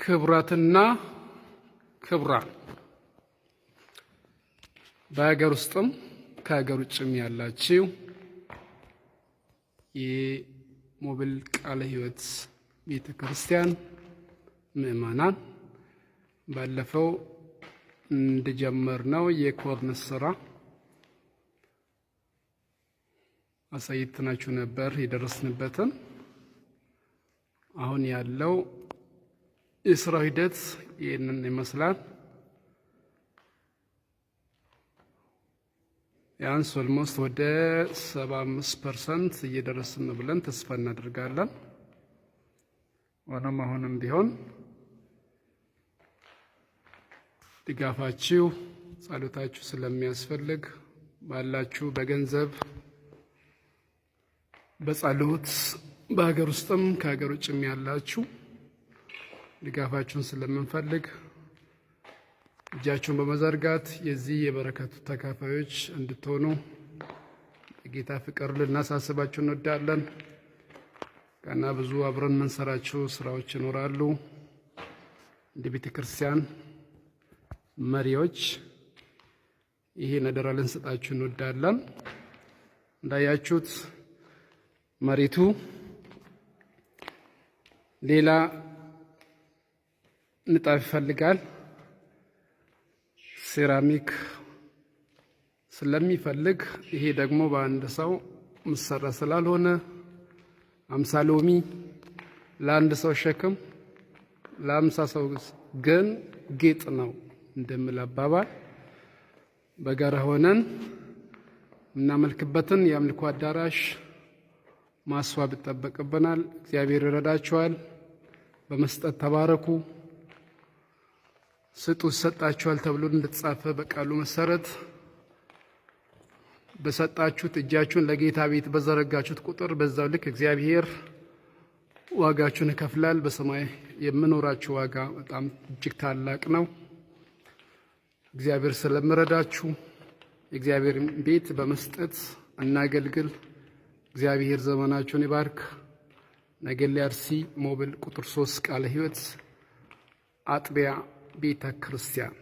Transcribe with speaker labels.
Speaker 1: ክቡራትና ክቡራን በሀገር ውስጥም ከሀገር ውጭም ያላችሁ የሞብል ቃለ ሕይወት ቤተክርስቲያን ምእመናን ባለፈው እንደጀመርነው የኮርነስ ስራ አሳይተናችሁ ነበር የደረስንበትን። አሁን ያለው የስራ ሂደት ይህንን ይመስላል። ያንስ ኦልሞስት ወደ 75% እየደረስን ብለን ተስፋ እናደርጋለን። ሆኖም አሁንም ቢሆን ድጋፋችሁ ጸሎታችሁ ስለሚያስፈልግ ባላችሁ በገንዘብ በጸሎት በሀገር ውስጥም ከሀገር ውጭም ያላችሁ ድጋፋችሁን ስለምንፈልግ እጃችሁን በመዘርጋት የዚህ የበረከቱ ተካፋዮች እንድትሆኑ በጌታ ፍቅር ልናሳስባችሁ እንወዳለን። ገና ብዙ አብረን መንሰራችሁ ስራዎች ይኖራሉ። እንደ ቤተ ክርስቲያን መሪዎች ይሄን አደራ ልንሰጣችሁ እንወዳለን። እንዳያችሁት መሬቱ ሌላ ንጣፍ ይፈልጋል። ሴራሚክ ስለሚፈልግ ይሄ ደግሞ በአንድ ሰው ምሰራ ስላልሆነ 50 ሎሚ ለአንድ ሰው ሸክም ለ50 ሰው ግን ጌጥ ነው እንደምል አባባል በጋራ ሆነን እናመልክበትን የአምልኮ አዳራሽ ማስዋብ ይጠበቅብናል። እግዚአብሔር ይረዳችኋል። በመስጠት ተባረኩ። ስጡ ይሰጣችኋል ተብሎ እንደተጻፈ በቃሉ መሰረት በሰጣችሁት እጃችሁን ለጌታ ቤት በዘረጋችሁት ቁጥር በዛው ልክ እግዚአብሔር ዋጋችሁን ይከፍላል። በሰማይ የምኖራችሁ ዋጋ በጣም እጅግ ታላቅ ነው። እግዚአብሔር ስለምረዳችሁ የእግዚአብሔር ቤት በመስጠት እናገልግል። እግዚአብሔር ዘመናችሁን ይባርክ። ነገሌ አርሲ ሞብል ቁጥር 3 ቃለ ሕይወት አጥቢያ ቤተ ክርስቲያን